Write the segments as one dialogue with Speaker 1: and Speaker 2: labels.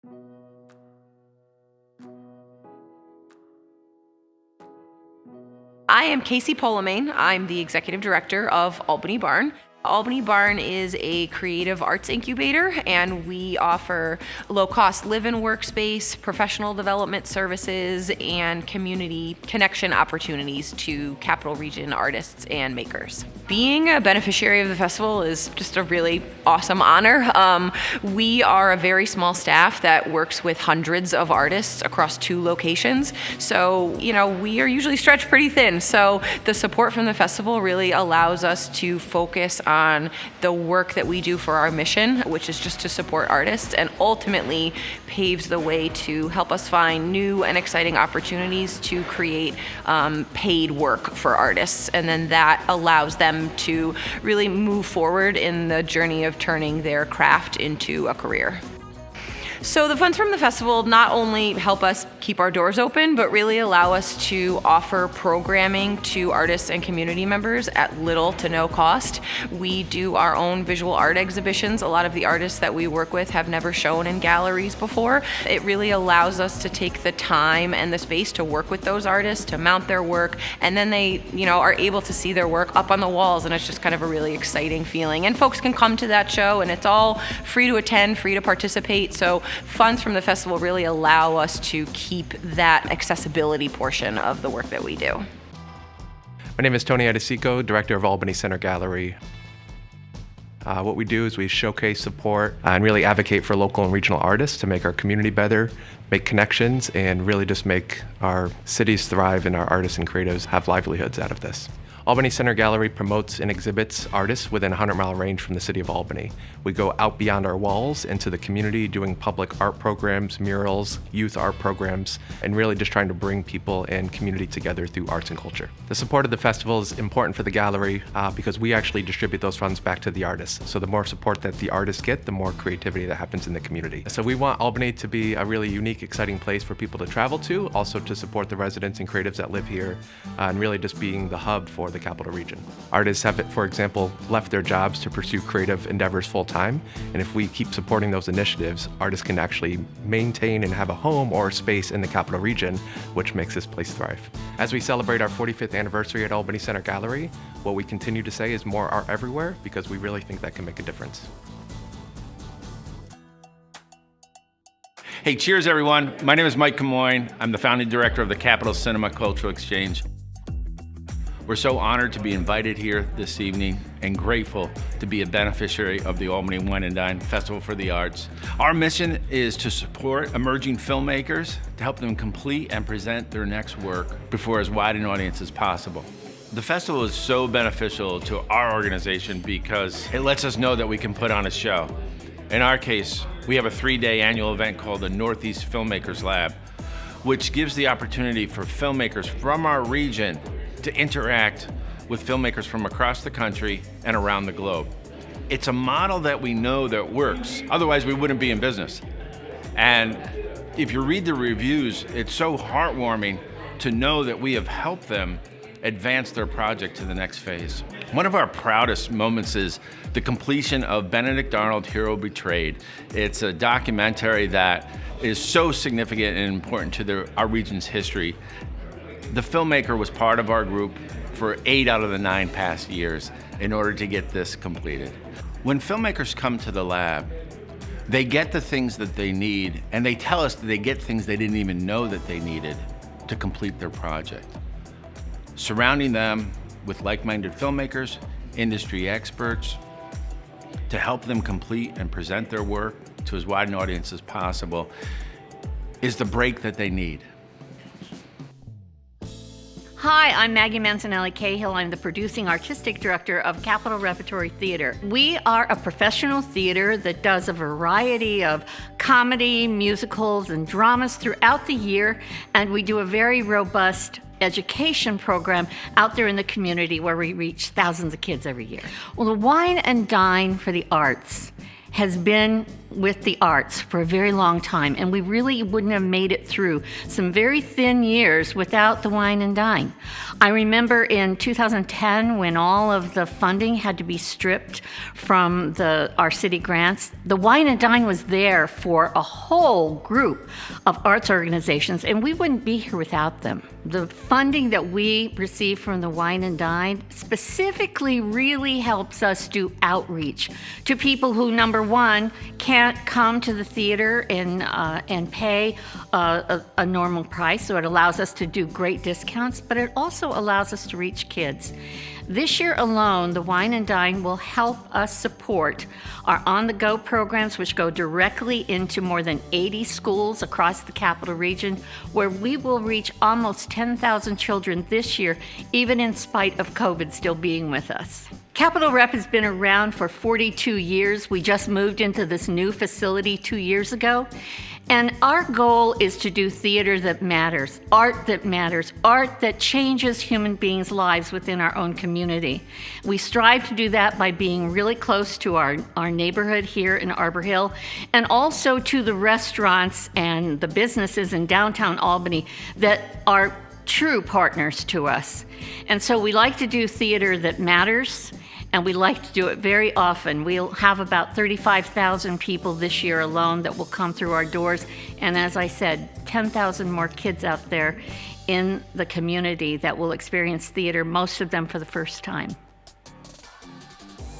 Speaker 1: I am Casey Polamain. I'm the executive director of Albany Barn. Albany Barn is a creative arts incubator, and we offer low-cost live-in workspace, professional development services, and community connection opportunities to Capital Region artists and makers. Being a beneficiary of the festival is just a really awesome honor. We are a very small staff that works with hundreds of artists across 2 locations. So, we are usually stretched pretty thin. So the support from the festival really allows us to focus on the work that we do for our mission, which is just to support artists, and ultimately paves the way to help us find new and exciting opportunities to create paid work for artists. And then that allows them to really move forward in the journey of turning their craft into a career. So the funds from the festival not only help us keep our doors open, but really allow us to offer programming to artists and community members at little to no cost. We do our own visual art exhibitions. A lot of the artists that we work with have never shown in galleries before. It really allows us to take the time and the space to work with those artists, to mount their work, and then they, are able to see their work up on the walls, and it's just kind of a really exciting feeling. And folks can come to that show, and it's all free to attend, free to participate. So funds from the festival really allow us to keep that accessibility portion of the work that we do.
Speaker 2: My name is Tony Adesico, director of Albany Center Gallery. What we do is we showcase, support, and really advocate for local and regional artists to make our community better, make connections, and really just make our cities thrive and our artists and creatives have livelihoods out of this. Albany Center Gallery promotes and exhibits artists within a 100-mile range from the city of Albany. We go out beyond our walls into the community doing public art programs, murals, youth art programs, and really just trying to bring people and community together through arts and culture. The support of the festival is important for the gallery because we actually distribute those funds back to the artists. So the more support that the artists get, the more creativity that happens in the community. So we want Albany to be a really unique, exciting place for people to travel to, also to support the residents and creatives that live here, and really just being the hub for the Capital Region. Artists have, for example, left their jobs to pursue creative endeavors full-time, and if we keep supporting those initiatives, artists can actually maintain and have a home or a space in the Capital Region, which makes this place thrive. As we celebrate our 45th anniversary at Albany Center Gallery, what we continue to say is more art everywhere, because we really think that can make a difference.
Speaker 3: Hey, cheers everyone. My name is Mike Camoin. I'm the founding director of the Capital Cinema Cultural Exchange. We're so honored to be invited here this evening and grateful to be a beneficiary of the Albany Wine and Dine Festival for the Arts. Our mission is to support emerging filmmakers to help them complete and present their next work before as wide an audience as possible. The festival is so beneficial to our organization because it lets us know that we can put on a show. In our case, we have a 3-day annual event called the Northeast Filmmakers Lab, which gives the opportunity for filmmakers from our region to interact with filmmakers from across the country and around the globe. It's a model that we know that works, otherwise we wouldn't be in business. And if you read the reviews, it's so heartwarming to know that we have helped them advance their project to the next phase. One of our proudest moments is the completion of Benedict Arnold, Hero Betrayed. It's a documentary that is so significant and important to our region's history. The filmmaker was part of our group for 8 out of the 9 past years in order to get this completed. When filmmakers come to the lab, they get the things that they need, and they tell us that they get things they didn't even know that they needed to complete their project. Surrounding them with like-minded filmmakers, industry experts, to help them complete and present their work to as wide an audience as possible is the break that they need.
Speaker 4: Hi, I'm Maggie Manzanelli-Cahill. I'm the producing artistic director of Capitol Repertory Theater. We are a professional theater that does a variety of comedy, musicals, and dramas throughout the year, and we do a very robust education program out there in the community where we reach thousands of kids every year. Well, the Wine and Dine for the Arts has been with the arts for a very long time, and we really wouldn't have made it through some very thin years without the Wine and Dine. I remember in 2010 when all of the funding had to be stripped from our city grants, the Wine and Dine was there for a whole group of arts organizations, and we wouldn't be here without them. The funding that we receive from the Wine and Dine specifically really helps us do outreach to people who, number one, can't come to the theater and pay a normal price, so it allows us to do great discounts, but it also allows us to reach kids. This year alone, the Wine and Dine will help us support our on-the-go programs, which go directly into more than 80 schools across the Capital Region, where we will reach almost 10,000 children this year, even in spite of COVID still being with us. Capital Rep has been around for 42 years. We just moved into this new facility 2 years ago. And our goal is to do theater that matters, art that changes human beings' lives within our own community. We strive to do that by being really close to our neighborhood here in Arbor Hill, and also to the restaurants and the businesses in downtown Albany that are true partners to us. And so we like to do theater that matters, and we like to do it very often. We'll have about 35,000 people this year alone that will come through our doors. And as I said, 10,000 more kids out there in the community that will experience theater, most of them for the first time.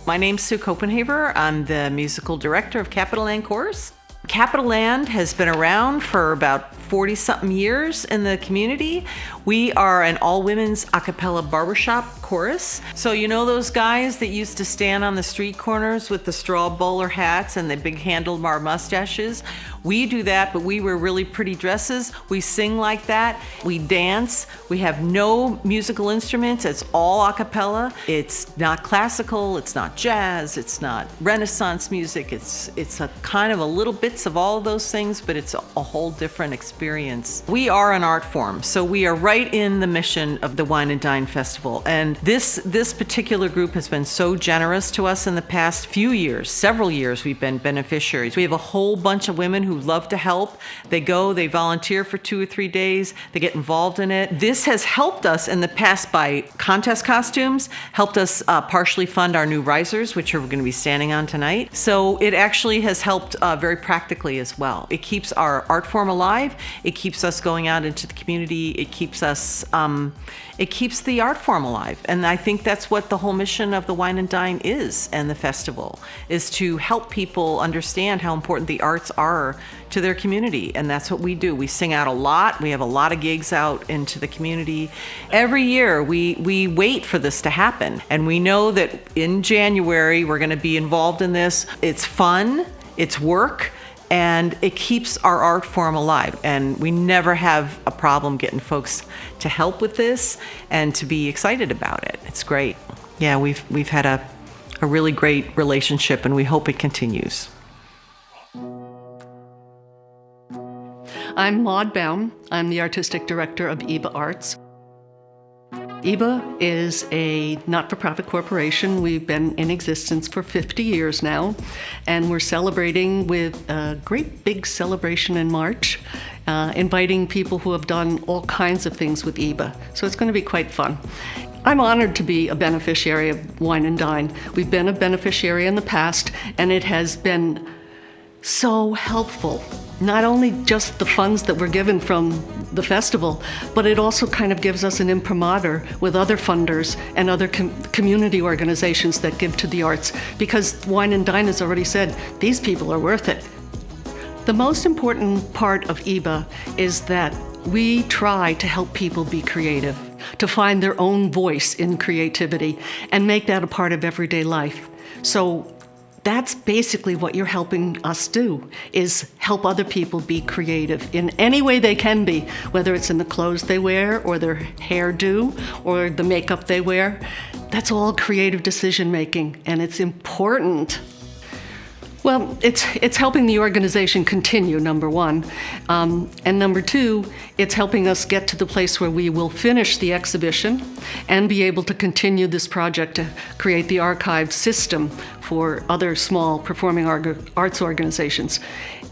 Speaker 5: My name's Sue Copenhaver. I'm the musical director of Capital Land Chorus. Capital Land has been around for about 40-something years in the community. We are an all-women's a cappella barbershop chorus. So you know those guys that used to stand on the street corners with the straw bowler hats and the big handlebar mustaches? We do that, but we wear really pretty dresses. We sing like that. We dance. We have no musical instruments. It's all a cappella. It's not classical. It's not jazz. It's not Renaissance music. It's a kind of a little bits of all of those things, but it's a whole different experience. We are an art form, so we are right in the mission of the Wine and Dine Festival. And this particular group has been so generous to us in the past few years, several years. We've been beneficiaries. We have a whole bunch of women who love to help. They go, they volunteer for 2 or 3 days, they get involved in it. This has helped us in the past by contest costumes, helped us partially fund our new risers, which we're going to be standing on tonight. So it actually has helped very practically as well. It keeps our art form alive. It keeps us going out into the community. It keeps us, it keeps the art form alive. And I think that's what the whole mission of the Wine and Dine is, and the festival, is to help people understand how important the arts are to their community. And that's what we do. We sing out a lot. We have a lot of gigs out into the community. Every year we wait for this to happen. And we know that in January we're going to be involved in this. It's fun, it's work, and it keeps our art form alive. And we never have a problem getting folks to help with this and to be excited about it. It's great. Yeah, we've had a really great relationship, and we hope it continues.
Speaker 6: I'm Maud Baum. I'm the artistic director of EBA Arts. EBA is a not-for-profit corporation. We've been in existence for 50 years now, and we're celebrating with a great big celebration in March, inviting people who have done all kinds of things with EBA. So it's going to be quite fun. I'm honored to be a beneficiary of Wine and Dine. We've been a beneficiary in the past, and it has been so helpful. Not only just the funds that were given from the festival, but it also kind of gives us an imprimatur with other funders and other community organizations that give to the arts, because Wine and Dine has already said, these people are worth it. The most important part of EBA is that we try to help people be creative, to find their own voice in creativity and make that a part of everyday life. So that's basically what you're helping us do, is help other people be creative in any way they can be, whether it's in the clothes they wear or their hairdo or the makeup they wear. That's all creative decision making, and it's important. Well, it's helping the organization continue, number one. And number two, it's helping us get to the place where we will finish the exhibition and be able to continue this project to create the archive system for other small performing arts organizations.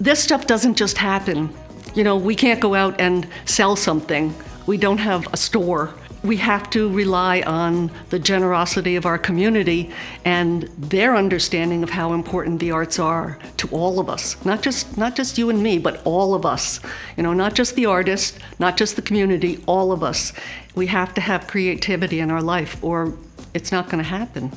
Speaker 6: This stuff doesn't just happen. You know, we can't go out and sell something. We don't have a store. We have to rely on the generosity of our community and their understanding of how important the arts are to all of us. Not just you and me, but all of us. You know, not just the artist, not just the community, all of us. We have to have creativity in our life or it's not going to happen.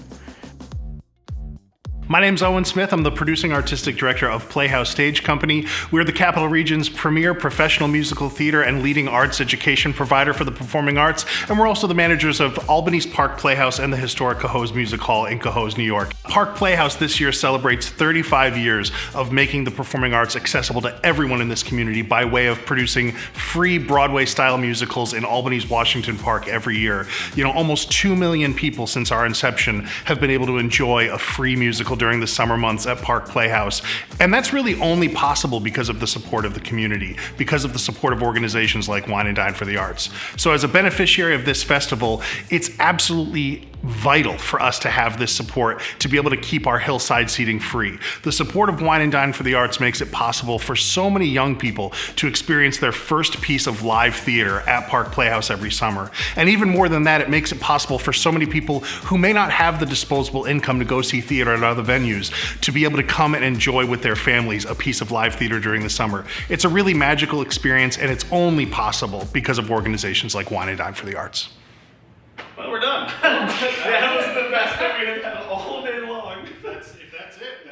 Speaker 7: My name's Owen Smith. I'm the producing artistic director of Playhouse Stage Company. We're the Capital Region's premier professional musical theater and leading arts education provider for the performing arts. And we're also the managers of Albany's Park Playhouse and the historic Cohoes Music Hall in Cohoes, New York. Park Playhouse this year celebrates 35 years of making the performing arts accessible to everyone in this community by way of producing free Broadway-style musicals in Albany's Washington Park every year. You know, almost 2 million people since our inception have been able to enjoy a free musical during the summer months at Park Playhouse. And that's really only possible because of the support of the community, because of the support of organizations like Wine and Dine for the Arts. So as a beneficiary of this festival, it's absolutely vital for us to have this support to be able to keep our hillside seating free. The support of Wine and Dine for the Arts makes it possible for so many young people to experience their first piece of live theater at Park Playhouse every summer. And even more than that, it makes it possible for so many people who may not have the disposable income to go see theater at other venues to be able to come and enjoy with their families a piece of live theater during the summer. It's a really magical experience, and it's only possible because of organizations like Wine and Dine for the Arts.
Speaker 8: Well, we're done. That was the best that we have had all day long. If that's it.